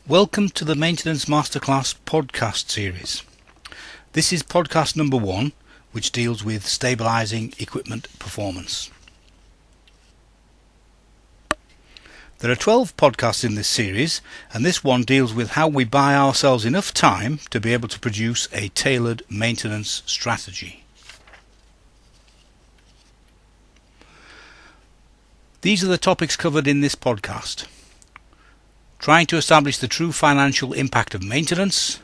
Welcome to the Maintenance Masterclass podcast series. This is podcast number 1, which deals with stabilizing equipment performance. There are 12 podcasts in this series, and this one deals with how we buy ourselves enough time to be able to produce a tailored maintenance strategy. These are the topics covered in this podcast. Trying to establish the true financial impact of maintenance,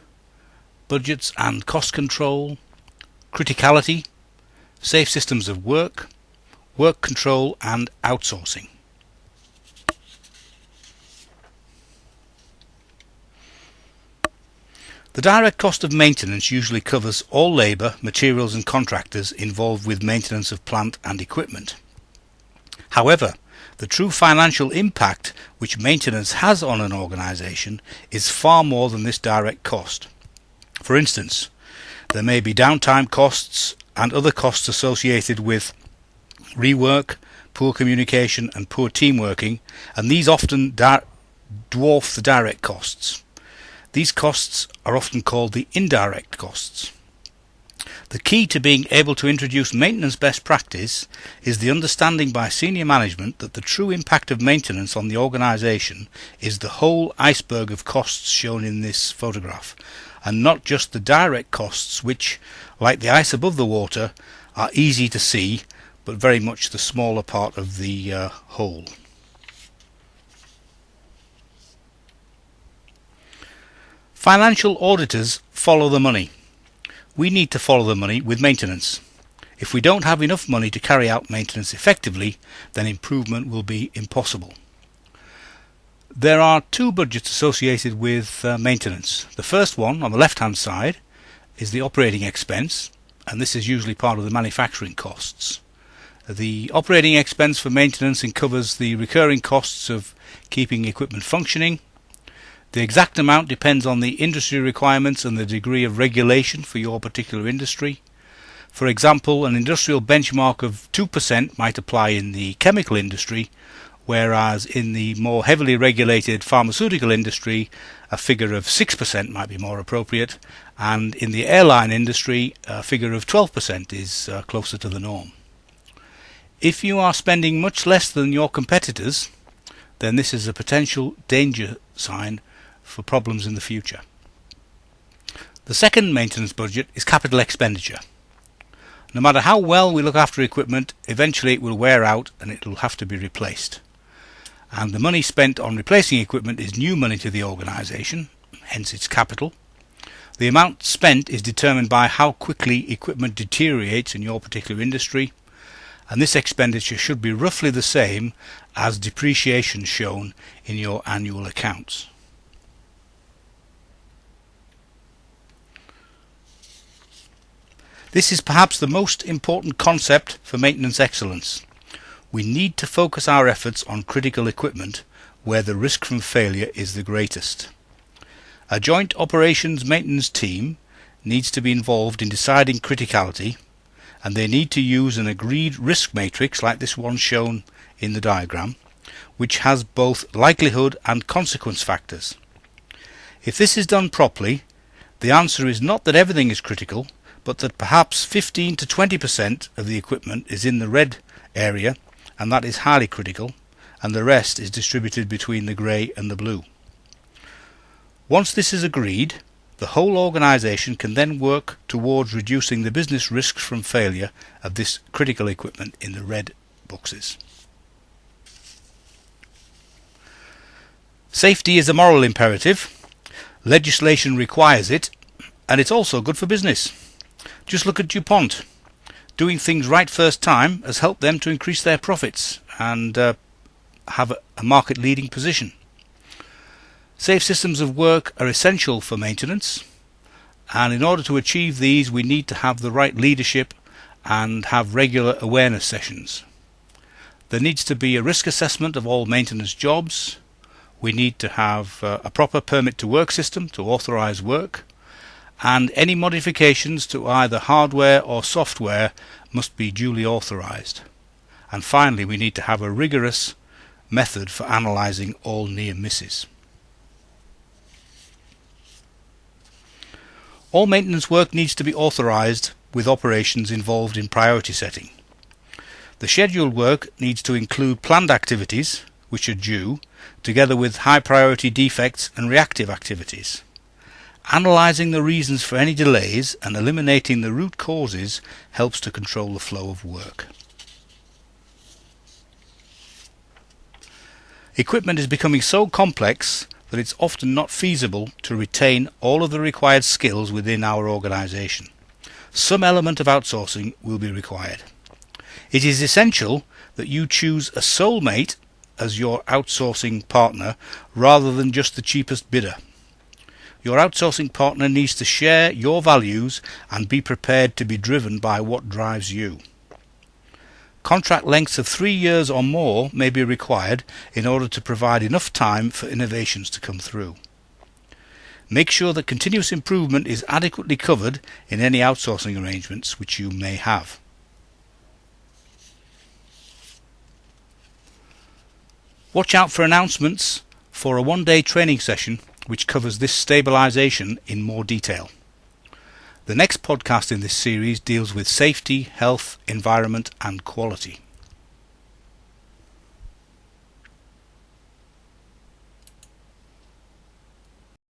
budgets and cost control, criticality, safe systems of work, work control and outsourcing. The direct cost of maintenance usually covers all labour, materials and contractors involved with maintenance of plant and equipment. However, the true financial impact which maintenance has on an organisation is far more than this direct cost. For instance, there may be downtime costs and other costs associated with rework, poor communication and poor team working, and these often dwarf the direct costs. These costs are often called the indirect costs. The key to being able to introduce maintenance best practice is the understanding by senior management that the true impact of maintenance on the organisation is the whole iceberg of costs shown in this photograph, and not just the direct costs which, like the ice above the water, are easy to see but very much the smaller part of the whole. Financial auditors follow the money. We need to follow the money with maintenance. If we don't have enough money to carry out maintenance effectively, then improvement will be impossible. There are 2 budgets associated with maintenance. The first one, on the left-hand side, is the operating expense, and this is usually part of the manufacturing costs. The operating expense for maintenance covers the recurring costs of keeping equipment functioning. The exact amount depends on the industry requirements and the degree of regulation for your particular industry. For example, an industrial benchmark of 2% might apply in the chemical industry, whereas in the more heavily regulated pharmaceutical industry a figure of 6% might be more appropriate, and in the airline industry a figure of 12% is closer to the norm. If you are spending much less than your competitors, then this is a potential danger sign for problems in the future. The second maintenance budget is capital expenditure. No matter how well we look after equipment, eventually it will wear out and it will have to be replaced. And the money spent on replacing equipment is new money to the organisation, hence its capital. The amount spent is determined by how quickly equipment deteriorates in your particular industry, and this expenditure should be roughly the same as depreciation shown in your annual accounts. This is perhaps the most important concept for maintenance excellence. We need to focus our efforts on critical equipment where the risk from failure is the greatest. A joint operations maintenance team needs to be involved in deciding criticality, and they need to use an agreed risk matrix like this one shown in the diagram, which has both likelihood and consequence factors. If this is done properly, the answer is not that everything is critical, but that perhaps 15 to 20% of the equipment is in the red area, and that is highly critical, and the rest is distributed between the grey and the blue. Once this is agreed, the whole organisation can then work towards reducing the business risks from failure of this critical equipment in the red boxes. Safety is a moral imperative. Legislation requires it, and it's also good for business. Just look at DuPont. Doing things right first time has helped them to increase their profits and have a market-leading position. Safe systems of work are essential for maintenance, and in order to achieve these we need to have the right leadership and have regular awareness sessions. There needs to be a risk assessment of all maintenance jobs. We need to have a proper permit to work system to authorise work, and any modifications to either hardware or software must be duly authorised. And finally, we need to have a rigorous method for analysing all near misses. All maintenance work needs to be authorised with operations involved in priority setting. The scheduled work needs to include planned activities, which are due, together with high priority defects and reactive activities. Analysing the reasons for any delays and eliminating the root causes helps to control the flow of work. Equipment is becoming so complex that it's often not feasible to retain all of the required skills within our organisation. Some element of outsourcing will be required. It is essential that you choose a soulmate as your outsourcing partner rather than just the cheapest bidder. Your outsourcing partner needs to share your values and be prepared to be driven by what drives you. Contract lengths of 3 years or more may be required in order to provide enough time for innovations to come through. Make sure that continuous improvement is adequately covered in any outsourcing arrangements which you may have. Watch out for announcements for a one-day training session which covers this stabilisation in more detail. The next podcast in this series deals with safety, health, environment and quality.